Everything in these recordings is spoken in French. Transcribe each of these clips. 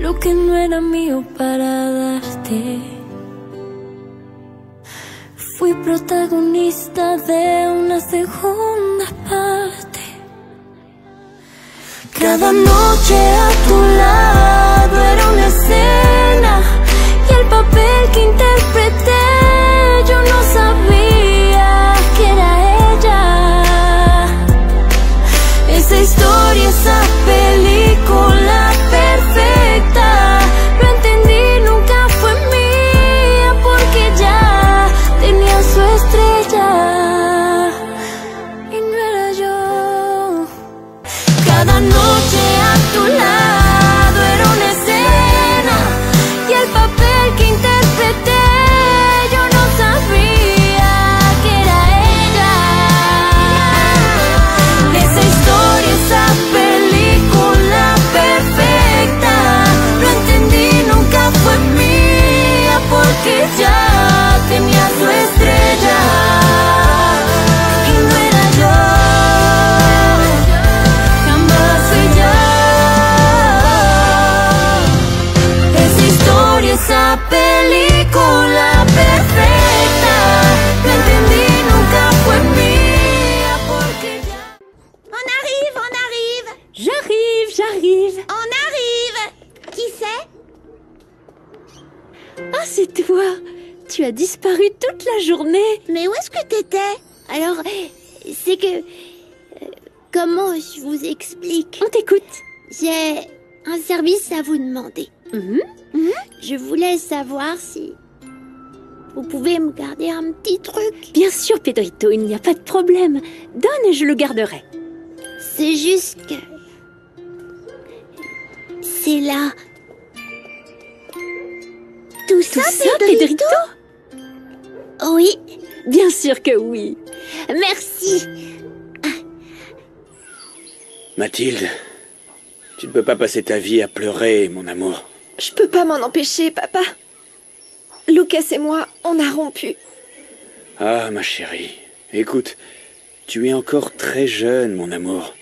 lo que no era mío para darte. Fui protagonista de una segunda parte. Cada noche a tu lado era una escena, y el papel que interpreté yo no sabía que era ella. Esa historia, esa película perfecta, lo entendí, nunca fue mía porque ya tenía su estrella y no era yo. Cada noche a tu lado era una escena, y el papel que interpreté yo no sabía que era ella. Esa historia, esa película perfecta, lo entendí, nunca fue mía porque ya tenía su estrella y no era yo. Jamás fui yo. Esa historia, esa película perfecta, lo entendí, nunca fue mía porque ya. On arrive, on arrive. J'arrive. On arrive. Qui c'est? Ah, c'est toi. Tu as disparu toute la journée. Mais où est-ce que t'étais? Alors, c'est que... comment je vous explique? On t'écoute. J'ai un service à vous demander. Je voulais savoir si... vous pouvez me garder un petit truc. Bien sûr, Pedrito, il n'y a pas de problème. Donne et je le garderai. C'est juste que... c'est là. Tout ça, Pedrito? Oui, Bien sûr que oui. merci. Mathilde, tu ne peux pas passer ta vie à pleurer, mon amour. Je peux pas m'en empêcher, papa. Lucas et moi, on a rompu. Ah, ma chérie, écoute, tu es encore très jeune, mon amour.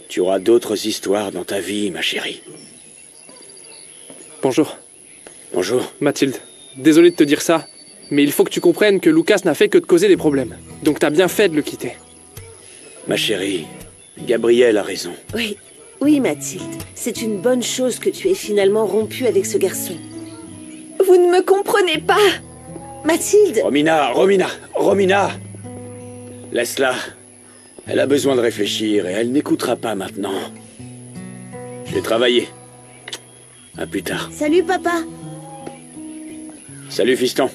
Tu auras d'autres histoires dans ta vie, ma chérie. Bonjour, Bonjour. Mathilde. Désolé de te dire ça, mais il faut que tu comprennes que Lucas n'a fait que te causer des problèmes. Donc t'as bien fait de le quitter. Ma chérie, Gabriel a raison. Oui, Mathilde. C'est une bonne chose que tu aies finalement rompu avec ce garçon. Vous ne me comprenez pas. Mathilde! Romina! Laisse-la. Elle a besoin de réfléchir et elle n'écoutera pas maintenant. Je vais travailler. À plus tard. Salut, papa. Salut, fiston.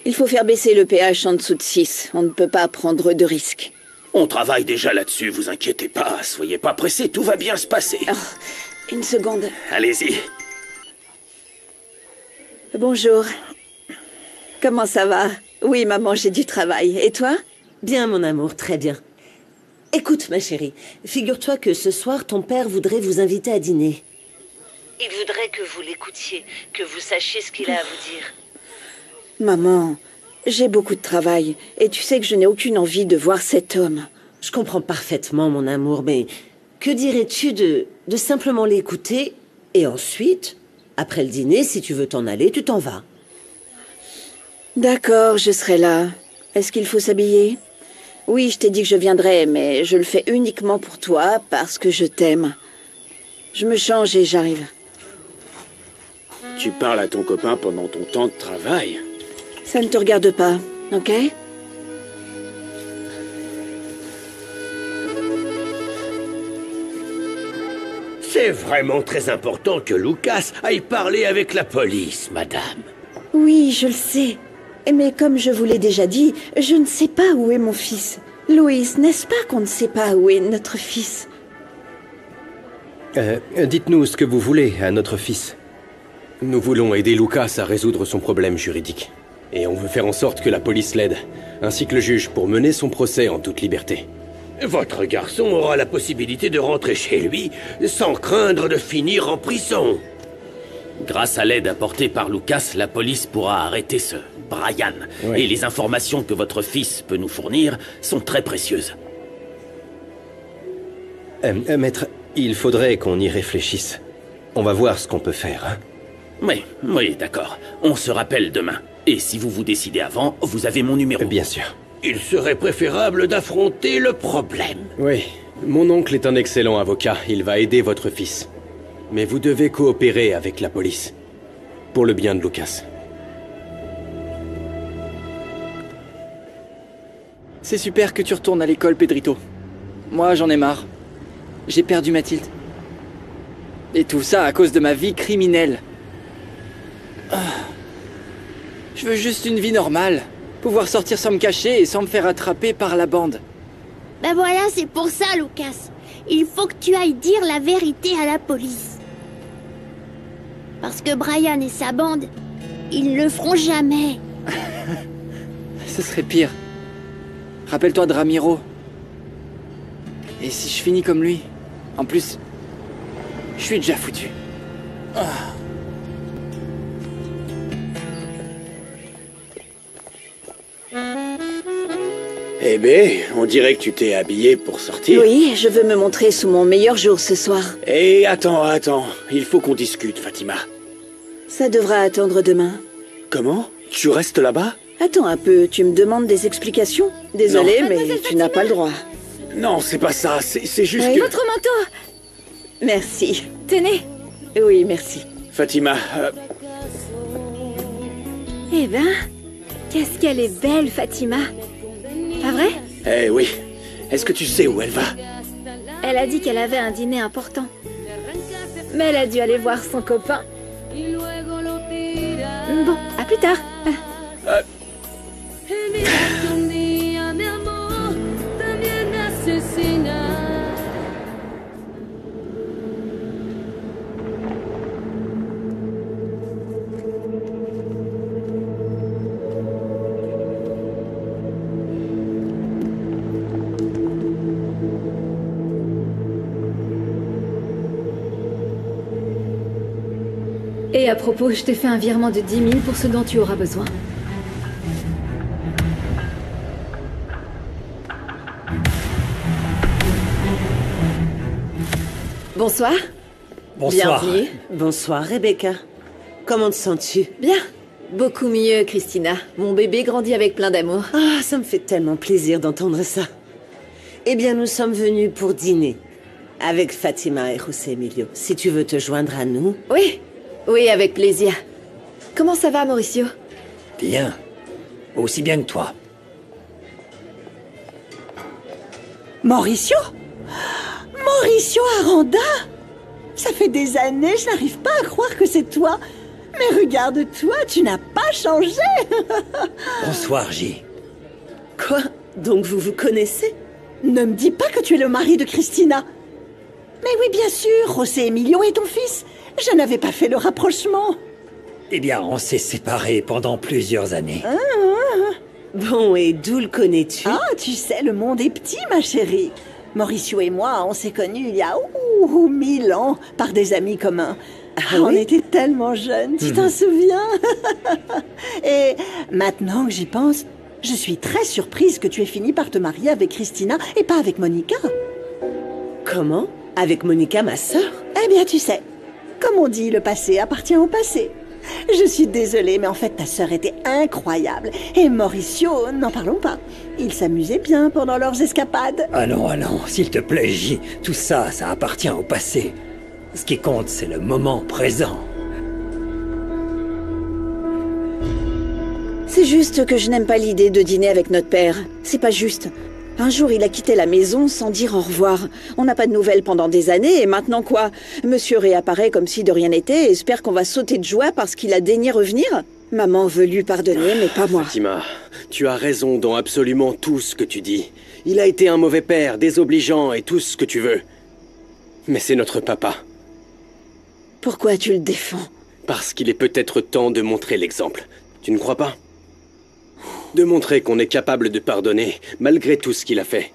Il faut faire baisser le pH en dessous de 6. On ne peut pas prendre de risques. On travaille déjà là-dessus, vous inquiétez pas. Soyez pas pressés, tout va bien se passer. Oh, une seconde. Allez-y. Bonjour. Comment ça va? Oui, maman, j'ai du travail. Et toi? Bien, mon amour, très bien. Écoute, ma chérie, figure-toi que ce soir, ton père voudrait vous inviter à dîner. Il voudrait que vous l'écoutiez, que vous sachiez ce qu'il a à vous dire. Maman, j'ai beaucoup de travail. Et tu sais que je n'ai aucune envie de voir cet homme. Je comprends parfaitement, mon amour, mais que dirais-tu de simplement l'écouter et ensuite, après le dîner, si tu veux t'en aller, tu t'en vas. D'accord, je serai là. Est-ce qu'il faut s'habiller? Oui, je t'ai dit que je viendrais, mais je le fais uniquement pour toi, parce que je t'aime. Je me change et j'arrive. Tu parles à ton copain pendant ton temps de travail. Ça ne te regarde pas, ok? C'est vraiment très important que Lucas aille parler avec la police, madame. Oui, je le sais. Mais comme je vous l'ai déjà dit, je ne sais pas où est mon fils. Louis, n'est-ce pas qu'on ne sait pas où est notre fils? Dites-nous ce que vous voulez à notre fils. Nous voulons aider Lucas à résoudre son problème juridique. Et on veut faire en sorte que la police l'aide, ainsi que le juge, pour mener son procès en toute liberté. Votre garçon aura la possibilité de rentrer chez lui sans craindre de finir en prison. Grâce à l'aide apportée par Lucas, la police pourra arrêter ce Brian. Oui. Et les informations que votre fils peut nous fournir sont très précieuses. Maître, il faudrait qu'on y réfléchisse. On va voir ce qu'on peut faire, hein. Oui, d'accord. On se rappelle demain. Et si vous vous décidez avant, vous avez mon numéro. Bien sûr. Il serait préférable d'affronter le problème. Oui, mon oncle est un excellent avocat. Il va aider votre fils. Mais vous devez coopérer avec la police. Pour le bien de Lucas. C'est super que tu retournes à l'école, Pedrito. Moi, j'en ai marre. J'ai perdu Mathilde. Et tout ça à cause de ma vie criminelle. Je veux juste une vie normale. Pouvoir sortir sans me cacher et sans me faire attraper par la bande. Ben voilà, c'est pour ça, Lucas. Il faut que tu ailles dire la vérité à la police. Parce que Brian et sa bande, ils ne le feront jamais. Ce serait pire. Rappelle-toi de Ramiro. Et si je finis comme lui? En plus, je suis déjà foutu. Eh ben, on dirait que tu t'es habillé pour sortir. Oui, je veux me montrer sous mon meilleur jour ce soir. Et attends, il faut qu'on discute, Fatima. Ça devra attendre demain. Comment? Tu restes là-bas? Attends un peu, tu me demandes des explications? Désolée, mais tu n'as pas le droit. Non, c'est pas ça, c'est juste Oui. que... Votre manteau! Merci. Tenez! Oui, merci. Fatima, Eh ben, qu'est-ce qu'elle est belle, Fatima. Pas vrai? eh oui. Est-ce que tu sais où elle va? Elle a dit qu'elle avait un dîner important. Mais elle a dû aller voir son copain. Bon, à plus tard. Et à propos, je t'ai fait un virement de 10 000 pour ce dont tu auras besoin. Bonsoir. Bonsoir. Bienvenue. Bonsoir, Rebecca. Comment te sens-tu? Bien. Beaucoup mieux, Christina. Mon bébé grandit avec plein d'amour. Ah, ça me fait tellement plaisir d'entendre ça. Eh bien, nous sommes venus pour dîner. Avec Fatima et José Emilio. Si tu veux te joindre à nous... Oui, avec plaisir. Comment ça va, Mauricio? Bien. Aussi bien que toi. Mauricio? Mauricio Aranda? Ça fait des années, je n'arrive pas à croire que c'est toi. Mais regarde-toi, tu n'as pas changé. Bonsoir, J. Quoi? Donc vous vous connaissez? Ne me dis pas que tu es le mari de Christina. Mais oui, bien sûr, José Emilio est ton fils. Je n'avais pas fait le rapprochement. Eh bien, on s'est séparés pendant plusieurs années. Bon, et d'où le connais-tu? Ah, tu sais, le monde est petit, ma chérie. Mauricio et moi, on s'est connus il y a 1000 ans, par des amis communs. On était tellement jeunes, tu t'en souviens? Et maintenant que j'y pense, je suis très surprise que tu aies fini par te marier avec Christina et pas avec Monica. Comment? Avec Monica, ma sœur? Eh bien, tu sais, comme on dit, le passé appartient au passé. Je suis désolée, mais en fait, ta sœur était incroyable. Et Mauricio, n'en parlons pas. Ils s'amusaient bien pendant leurs escapades. Ah non, s'il te plaît, J. Tout ça, ça appartient au passé. Ce qui compte, c'est le moment présent. C'est juste que je n'aime pas l'idée de dîner avec notre père. C'est pas juste. Un jour, il a quitté la maison sans dire au revoir. On n'a pas de nouvelles pendant des années, et maintenant quoi? Monsieur réapparaît comme si de rien n'était et espère qu'on va sauter de joie parce qu'il a daigné revenir? Maman veut lui pardonner, mais pas moi. Fatima, tu as raison dans absolument tout ce que tu dis. Il a été un mauvais père, désobligeant et tout ce que tu veux. Mais c'est notre papa. Pourquoi tu le défends? Parce qu'il est peut-être temps de montrer l'exemple. Tu ne crois pas? De montrer qu'on est capable de pardonner, malgré tout ce qu'il a fait.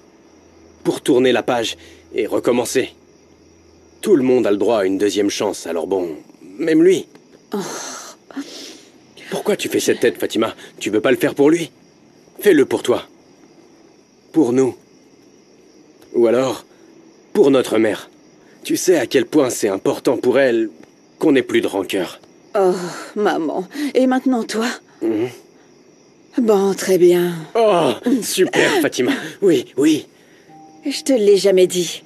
Pour tourner la page et recommencer. Tout le monde a le droit à une deuxième chance, alors bon, même lui. Pourquoi tu fais cette tête, Fatima? Tu veux pas le faire pour lui? Fais-le pour toi. Pour nous. Ou alors, pour notre mère. Tu sais à quel point c'est important pour elle qu'on n'ait plus de rancœur. Oh, maman. Et maintenant, toi? Bon, très bien. Oh, super, Fatima. Oui, oui. Je te l'ai jamais dit.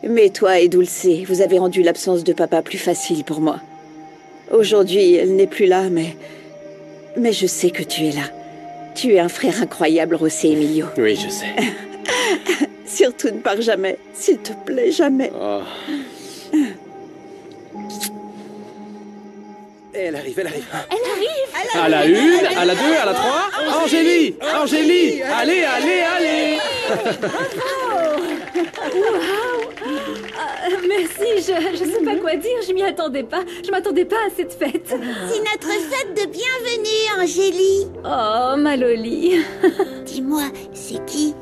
Mais toi et Dulce, vous avez rendu l'absence de papa plus facile pour moi. Aujourd'hui, elle n'est plus là, mais je sais que tu es là. Tu es un frère incroyable, José Emilio. Oui, je sais. Surtout ne pars jamais. S'il te plaît, jamais. Oh. Elle arrive, elle arrive. Elle arrive. À la 1, à la 2, à la 3. Angélie, Angélie, allez, allez, allez. Merci, je sais pas quoi dire, je m'y attendais pas. Je m'attendais pas à cette fête. C'est notre fête de bienvenue, Angélie. Oh, ma Loli. Dis-moi, c'est qui?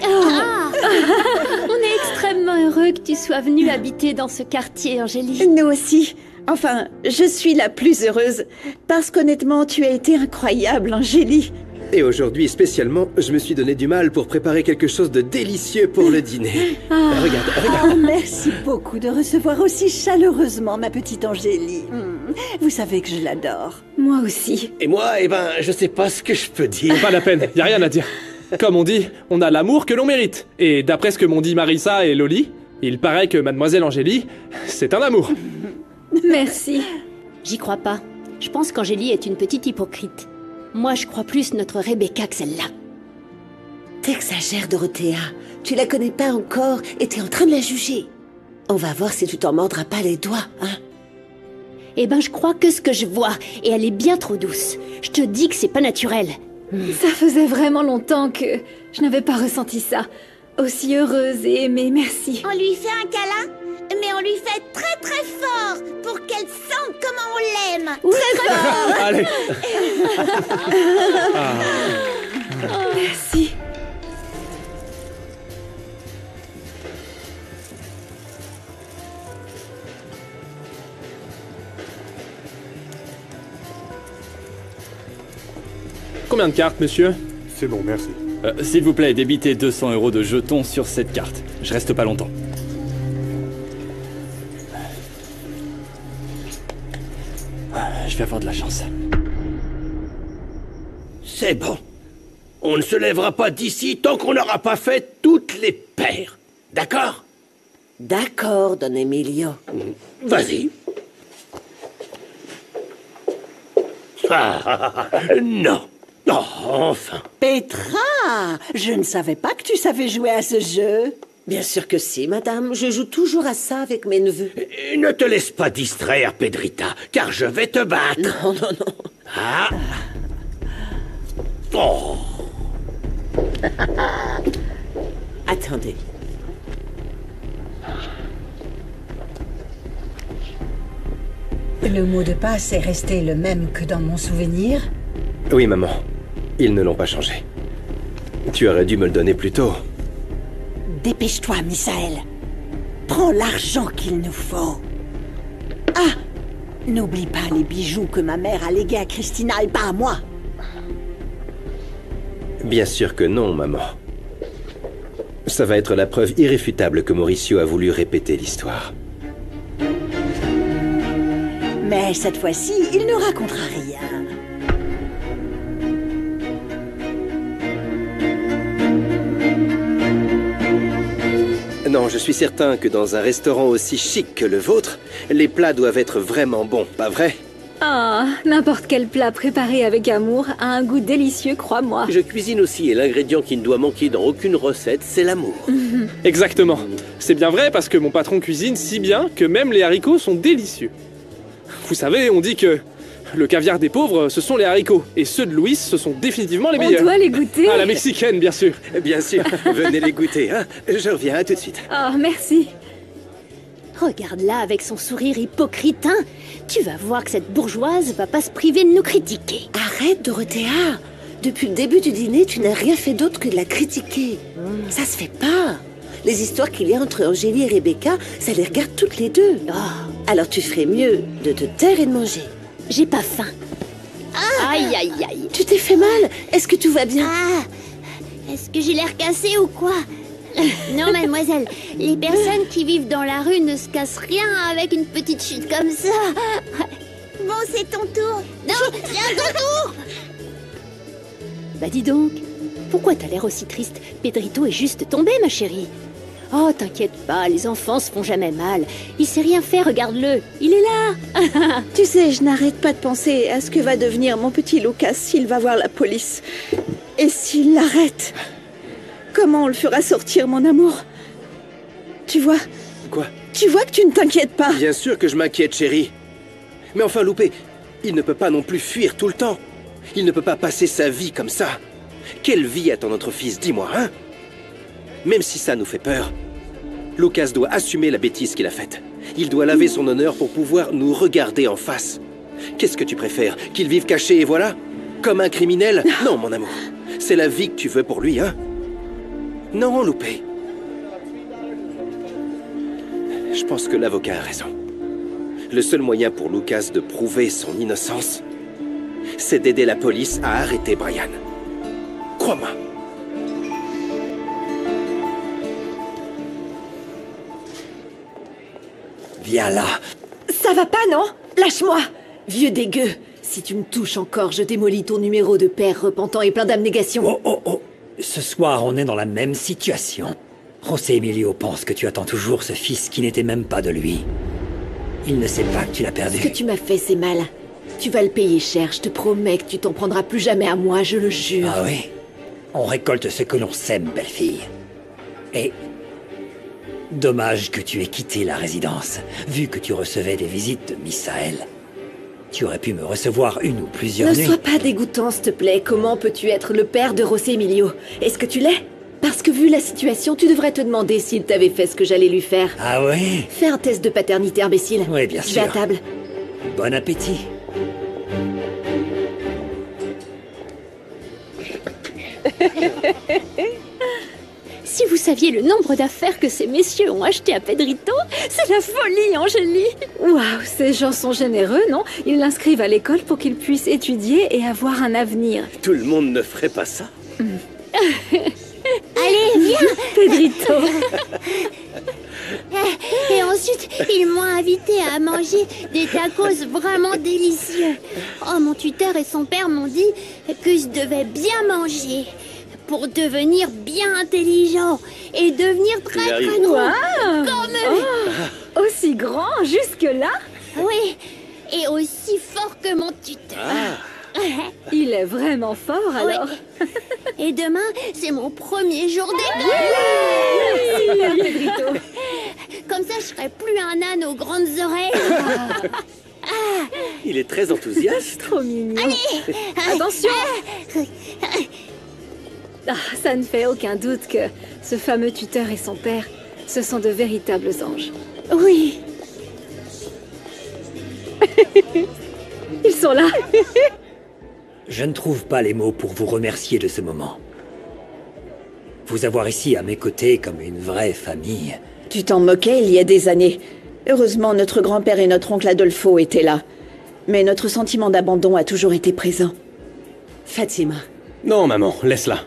On est extrêmement heureux que tu sois venue habiter dans ce quartier, Angélie. Nous aussi. Enfin, je suis la plus heureuse. Parce qu'honnêtement, tu as été incroyable, Angélie. Et aujourd'hui, spécialement, je me suis donné du mal pour préparer quelque chose de délicieux pour le dîner. Regarde, regarde. Oh, merci beaucoup de recevoir aussi chaleureusement ma petite Angélie. Vous savez que je l'adore. Moi aussi. Et moi, eh ben, je sais pas ce que je peux dire. Pas la peine, y a rien à dire. Comme on dit, on a l'amour que l'on mérite. Et d'après ce que m'ont dit Marissa et Loli, il paraît que Mademoiselle Angélie, c'est un amour. Merci. J'y crois pas. Je pense qu'Angélie est une petite hypocrite. Moi, je crois plus notre Rebecca que celle-là. T'exagères, Dorothea. Tu la connais pas encore et t'es en train de la juger. On va voir si tu t'en mordras pas les doigts, hein. Eh ben, je crois que ce que je vois, et elle est bien trop douce. Je te dis que c'est pas naturel. Ça faisait vraiment longtemps que je n'avais pas ressenti ça. Aussi heureuse et aimée, merci. On lui fait un câlin, mais on lui fait très très fort pour qu'elle sente comment on l'aime. Très fort. Allez. Merci. Combien de cartes, monsieur? C'est bon, merci. S'il vous plaît, débitez 200 € de jetons sur cette carte. Je reste pas longtemps. Je vais avoir de la chance. C'est bon. On ne se lèvera pas d'ici tant qu'on n'aura pas fait toutes les paires. D'accord? D'accord, Don Emilio. Vas-y. Non. Oh, enfin. Petra, je ne savais pas que tu savais jouer à ce jeu. Bien sûr que si, madame. Je joue toujours à ça avec mes neveux. Ne te laisse pas distraire, Pedrita, car je vais te battre. Non, non, non. Ah. Oh. Attendez. Le mot de passe est resté le même que dans mon souvenir? Oui, maman. Ils ne l'ont pas changé. Tu aurais dû me le donner plus tôt. Dépêche-toi, Misaël. Prends l'argent qu'il nous faut. Ah! N'oublie pas les bijoux que ma mère a légués à Christina et pas à moi. Bien sûr que non, maman. Ça va être la preuve irréfutable que Mauricio a voulu répéter l'histoire. Mais cette fois-ci, il ne racontera rien. Non, je suis certain que dans un restaurant aussi chic que le vôtre, les plats doivent être vraiment bons, pas vrai? Ah, n'importe quel plat préparé avec amour a un goût délicieux, crois-moi. Je cuisine aussi et l'ingrédient qui ne doit manquer dans aucune recette, c'est l'amour. Exactement. C'est bien vrai parce que mon patron cuisine si bien que même les haricots sont délicieux. Vous savez, on dit que le caviar des pauvres, ce sont les haricots. Et ceux de Louis, ce sont définitivement les meilleurs. On doit les goûter. À la mexicaine, bien sûr. Bien sûr. Venez les goûter, hein. Je reviens, à tout de suite. Oh, merci. Regarde-la avec son sourire hypocrite, hein. Tu vas voir que cette bourgeoise va pas se priver de nous critiquer. Arrête, Dorothea. Depuis le début du dîner, tu n'as rien fait d'autre que de la critiquer. Ça se fait pas. Les histoires qu'il y a entre Angélie et Rebecca, ça les regarde toutes les deux. Alors tu ferais mieux de te taire et de manger. J'ai pas faim. Aïe, aïe, aïe. Tu t'es fait mal? Est-ce que tout va bien? Est-ce que j'ai l'air cassé ou quoi? Non, mademoiselle, les personnes qui vivent dans la rue ne se cassent rien avec une petite chute comme ça. Bon, c'est ton tour. Non, c'est à ton tour. Bah dis donc, pourquoi t'as l'air aussi triste? Pedrito est juste tombé, ma chérie. Oh, t'inquiète pas, les enfants se font jamais mal. Il sait rien faire, regarde-le, il est là. Tu sais, je n'arrête pas de penser à ce que va devenir mon petit Lucas s'il va voir la police. Et s'il l'arrête, comment on le fera sortir, mon amour? Tu vois? Quoi? Tu vois que tu ne t'inquiètes pas? Bien sûr que je m'inquiète, chérie. Mais enfin, Loupé, il ne peut pas non plus fuir tout le temps. Il ne peut pas passer sa vie comme ça. Quelle vie attend notre fils, dis-moi, hein? Même si ça nous fait peur, Lucas doit assumer la bêtise qu'il a faite. Il doit laver son honneur pour pouvoir nous regarder en face. Qu'est-ce que tu préfères? Qu'il vive caché et voilà? Comme un criminel? Non, mon amour. C'est la vie que tu veux pour lui, hein? Non, Loupé. Je pense que l'avocat a raison. Le seul moyen pour Lucas de prouver son innocence, c'est d'aider la police à arrêter Brian. Crois-moi. Viens là. Ça va pas, non? Lâche-moi! Vieux dégueu! Si tu me touches encore, je démolis ton numéro de père repentant et plein d'abnégation. Oh, oh, oh. Ce soir, on est dans la même situation. José Emilio pense que tu attends toujours ce fils qui n'était même pas de lui. Il ne sait pas que tu l'as perdu. Ce que tu m'as fait, c'est mal. Tu vas le payer cher, je te promets que tu t'en prendras plus jamais à moi, je le jure. Ah oui? On récolte ce que l'on sème, belle-fille. Et... dommage que tu aies quitté la résidence, vu que tu recevais des visites de Misaël. Tu aurais pu me recevoir une ou plusieurs nuits. Ne sois pas dégoûtant, s'il te plaît. Comment peux-tu être le père de José Emilio? Est-ce que tu l'es? Parce que vu la situation, tu devrais te demander s'il t'avait fait ce que j'allais lui faire. Ah oui? Fais un test de paternité, imbécile. Oui, bien sûr. Je vais à table. Bon appétit. Si vous saviez le nombre d'affaires que ces messieurs ont achetées à Pedrito, c'est la folie, Angélie. Waouh, ces gens sont généreux, non? Ils l'inscrivent à l'école pour qu'il puisse étudier et avoir un avenir. Tout le monde ne ferait pas ça. Allez, viens. Pedrito. Et ensuite, ils m'ont invité à manger des tacos vraiment délicieux. Oh, mon tuteur et son père m'ont dit que je devais bien manger pour devenir bien intelligent et devenir très très gros. Comme eux. Oh, aussi grand, jusque-là? Oui, et aussi fort que mon tuteur. Il est vraiment fort, alors. Oui. Et demain, c'est mon premier jour d'école. Merci, Pedrito. Comme ça, je serai plus un âne aux grandes oreilles. Il est très enthousiaste. Trop mignon. Allez. Attention. Ça ne fait aucun doute que ce fameux tuteur et son père, ce sont de véritables anges. Oui. Ils sont là. Je ne trouve pas les mots pour vous remercier de ce moment. Vous avoir ici à mes côtés comme une vraie famille. Tu t'en moquais il y a des années. Heureusement, notre grand-père et notre oncle Adolfo étaient là. Mais notre sentiment d'abandon a toujours été présent. Fatima. Non, maman, laisse-la.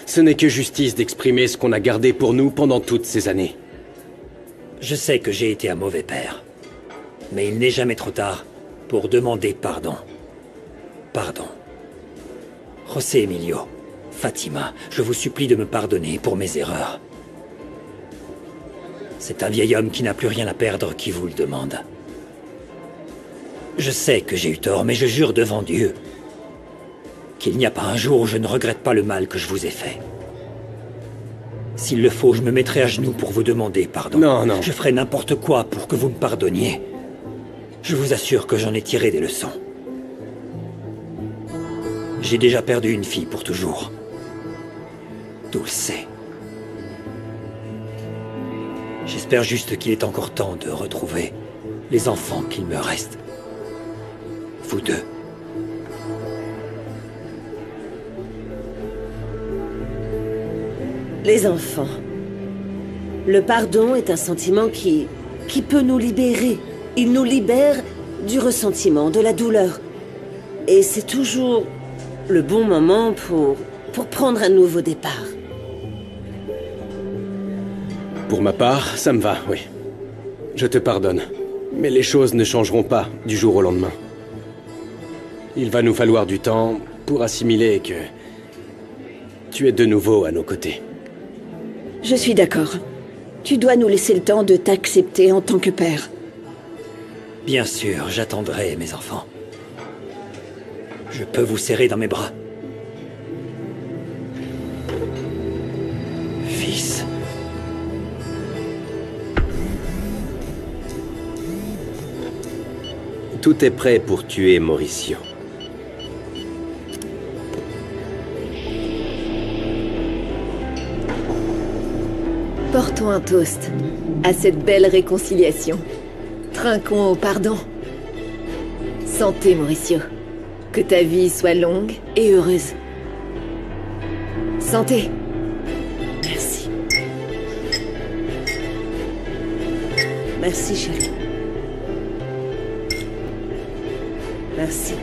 Ce n'est que justice d'exprimer ce qu'on a gardé pour nous pendant toutes ces années. Je sais que j'ai été un mauvais père. Mais il n'est jamais trop tard pour demander pardon. Pardon. José Emilio, Fatima, je vous supplie de me pardonner pour mes erreurs. C'est un vieil homme qui n'a plus rien à perdre qui vous le demande. Je sais que j'ai eu tort, mais je jure devant Dieu qu'il n'y a pas un jour où je ne regrette pas le mal que je vous ai fait. S'il le faut, je me mettrai à genoux pour vous demander pardon. Non, non. Je ferai n'importe quoi pour que vous me pardonniez. Je vous assure que j'en ai tiré des leçons. J'ai déjà perdu une fille pour toujours. Dulce. J'espère juste qu'il est encore temps de retrouver les enfants qu'il me reste. Vous deux. Les enfants. Le pardon est un sentiment qui peut nous libérer. Il nous libère du ressentiment, de la douleur. Et c'est toujours le bon moment pour prendre un nouveau départ. Pour ma part, ça me va, oui. Je te pardonne. Mais les choses ne changeront pas du jour au lendemain. Il va nous falloir du temps pour assimiler que tu es de nouveau à nos côtés. Je suis d'accord. Tu dois nous laisser le temps de t'accepter en tant que père. Bien sûr, j'attendrai, mes enfants. Je peux vous serrer dans mes bras. Fils. Tout est prêt pour tuer Mauricio. Portons un toast à cette belle réconciliation. Trinquons au pardon. Santé, Mauricio. Que ta vie soit longue et heureuse. Santé. Merci. Merci, chérie. Merci.